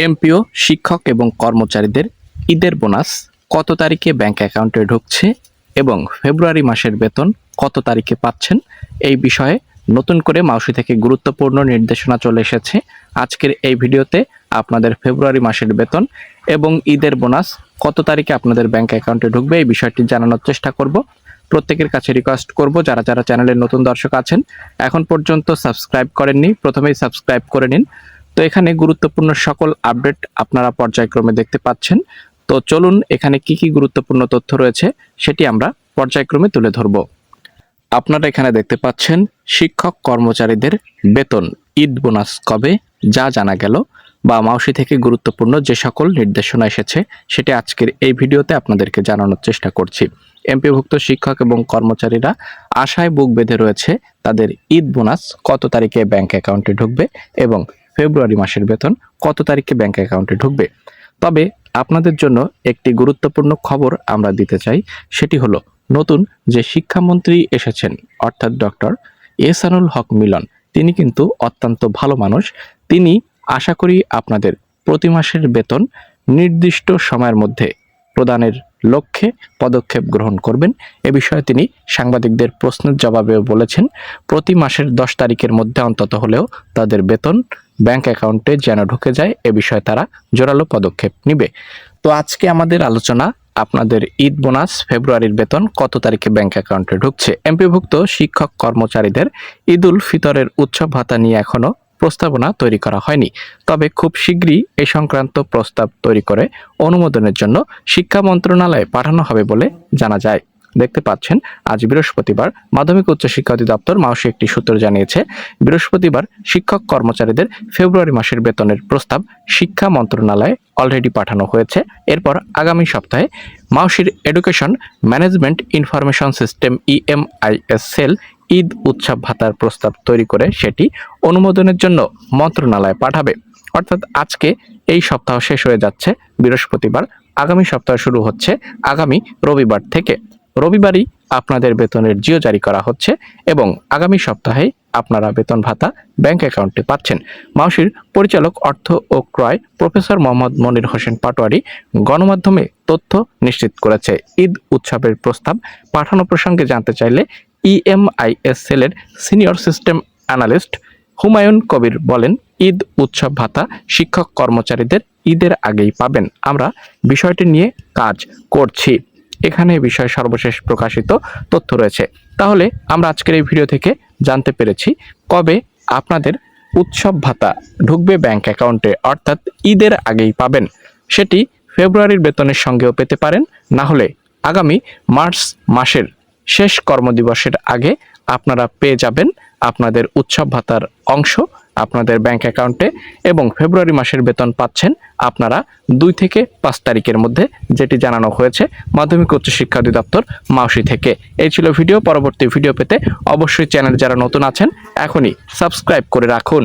MPO শিক্ষক এবং কর্মচারীদের ঈদের বোনাস কত তারিখে ব্যাংক অ্যাকাউন্টে ঢুকছে এবং ফেব্রুয়ারি মাসের বেতন কত তারিখে পাচ্ছেন, এই বিষয়ে নতুন করে মাউসি থেকে গুরুত্বপূর্ণ নির্দেশনা চলে এসেছে। আজকের এই ভিডিওতে আপনাদের ফেব্রুয়ারি মাসের বেতন এবং ঈদের বোনাস কত তারিখে আপনাদের ব্যাংক অ্যাকাউন্টে ঢুকবে এই বিষয়টি জানানোর চেষ্টা করব। প্রত্যেকের কাছে রিকোয়েস্ট করব, যারা যারা চ্যানেলের নতুন দর্শক আছেন এখন পর্যন্ত সাবস্ক্রাইব করেননি, প্রথমেই সাবস্ক্রাইব করে নিন। তো এখানে গুরুত্বপূর্ণ সকল আপডেট আপনারা পর্যায়ক্রমে দেখতে পাচ্ছেন। তো চলুন এখানে কি কি গুরুত্বপূর্ণ তথ্য রয়েছে সেটি আমরা পর্যায়ক্রমে তুলে ধরব। আপনারা এখানে দেখতে পাচ্ছেন শিক্ষক কর্মচারীদের বেতন ঈদ বোনাস কবে, যা জানা গেল বা মাউসি থেকে গুরুত্বপূর্ণ যে সকল নির্দেশনা এসেছে সেটি আজকের এই ভিডিওতে আপনাদেরকে জানানোর চেষ্টা করছি। এমপিভুক্ত শিক্ষক এবং কর্মচারীরা আশায় বুক বেঁধে রয়েছে তাদের ঈদ বোনাস কত তারিখে ব্যাংক অ্যাকাউন্টে ঢুকবে এবং ফেব্রুয়ারি মাসের বেতন কত তারিখে ব্যাংক অ্যাকাউন্টে ঢুকবে। তবে আপনাদের জন্য একটি গুরুত্বপূর্ণ খবর আমরা দিতে চাই, সেটি হলো নতুন যে শিক্ষামন্ত্রী এসেছেন অর্থাৎ ডক্টর এহসানুল হক মিলন, তিনি কিন্তু অত্যন্ত ভালো মানুষ। তিনি আশা করি আপনাদের প্রতি মাসের বেতন নির্দিষ্ট সময়ের মধ্যে প্রদানের লক্ষ্যে পদক্ষেপ গ্রহণ করবেন। এ বিষয়ে তিনি সাংবাদিকদের প্রশ্নের জবাবে বলেছেন, প্রতি মাসের 10 তারিখের মধ্যে অন্তত হলেও তাদের বেতন ব্যাংক অ্যাকাউন্টে যেন ঢুকে যায়, এ বিষয়ে তারা জোরালো পদক্ষেপ নেবে। তো আজকে আমাদের আলোচনা আপনাদের ঈদ বোনাস ফেব্রুয়ারির বেতন কত তারিখে ব্যাংক অ্যাকাউন্টে ঢুকছে। এমপিভুক্ত শিক্ষক কর্মচারীদের ঈদ উল ফিতরের উৎসব ভাতা নিয়ে এখনো প্রস্তাবনা তৈরি করা হয়নি, তবে খুব শীঘ্রই এই সংক্রান্ত প্রস্তাব তৈরি করে অনুমোদনের জন্য শিক্ষা মন্ত্রণালয়ে পাঠানো হবে বলে জানা যায়। দেখতে পাচ্ছেন আজ বৃহস্পতিবার মাধ্যমিক উচ্চ শিক্ষা অধিদপ্তর মাউসি একটি সূত্র জানিয়েছে, বৃহস্পতিবার শিক্ষক কর্মচারীদের ফেব্রুয়ারি মাসের বেতনের প্রস্তাব শিক্ষা মন্ত্রণালয়ে অলরেডি পাঠানো হয়েছে। এরপর আগামী সপ্তাহে মাউসির education management information system EMIS cell Eid উৎসব ভাতার প্রস্তাব তৈরি করে সেটি অনুমোদনের জন্য মন্ত্রণালয়ে পাঠাবে। অর্থাৎ আজকে এই সপ্তাহ শেষ হয়ে যাচ্ছে বৃহস্পতিবার, আগামী সপ্তাহ শুরু হচ্ছে আগামী রবিবার থেকে। রবিবারই আপনাদের বেতনের জিও জারি করা হচ্ছে এবং আগামী সপ্তাহে আপনারা বেতন ভাতা ব্যাংক অ্যাকাউন্টে পাচ্ছেন। মাউসির পরিচালক অর্থ ও ক্রয় প্রফেসর মোহাম্মদ মনির হোসেন পাটোয়ারি গণমাধ্যমে তথ্য নিশ্চিত করেছে। ঈদ উৎসবের প্রস্তাব পাঠানো প্রসঙ্গে জানতে চাইলে ইএমআইএস সেলের senior system analyst Humayun Kabir বলেন, ঈদ উৎসব ভাতা শিক্ষক কর্মচারীদের ঈদের আগেই পাবেন, আমরা বিষয়টি নিয়ে কাজ করছি। এখানে বিষয়ে সর্বশেষ প্রকাশিত তথ্য রয়েছে। তাহলে আমরা আজকের এই ভিডিও থেকে জানতে পেরেছি কবে আপনাদের উৎসব ভাতা ঢুকবে ব্যাংক অ্যাকাউন্টে, অর্থাৎ ঈদের আগেই পাবেন। সেটি ফেব্রুয়ারির বেতনের সঙ্গেও পেতে পারেন, না হলে আগামী মার্চ মাসের শেষ কর্মদিবসের আগে আপনারা পেয়ে যাবেন আপনাদের উৎসব ভাতার অংশ আপনাদের ব্যাংক অ্যাকাউন্টে। এবং ফেব্রুয়ারি মাসের বেতন পাচ্ছেন আপনারা 2 থেকে 5 তারিখের মধ্যে, যেটি জানানো হয়েছে মাধ্যমিক উচ্চ শিক্ষা অধিদপ্তর মাউসি থেকে। এই ছিল ভিডিও। পরবর্তী ভিডিও পেতে অবশ্যই চ্যানেল যারা নতুন আছেন এখনই সাবস্ক্রাইব করে রাখুন।